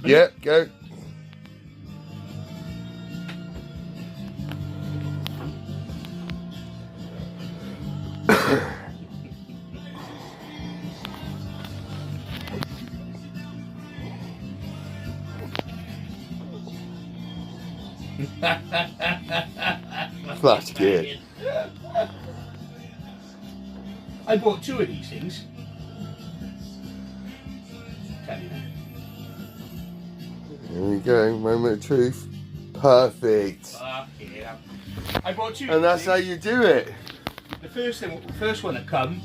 Yeah, go. That's good. I bought 2 of these things. Tell you now. Here we go, moment of truth. Perfect. Fuck yeah. I bought 2 of And these that's how things. you do it. The first one that come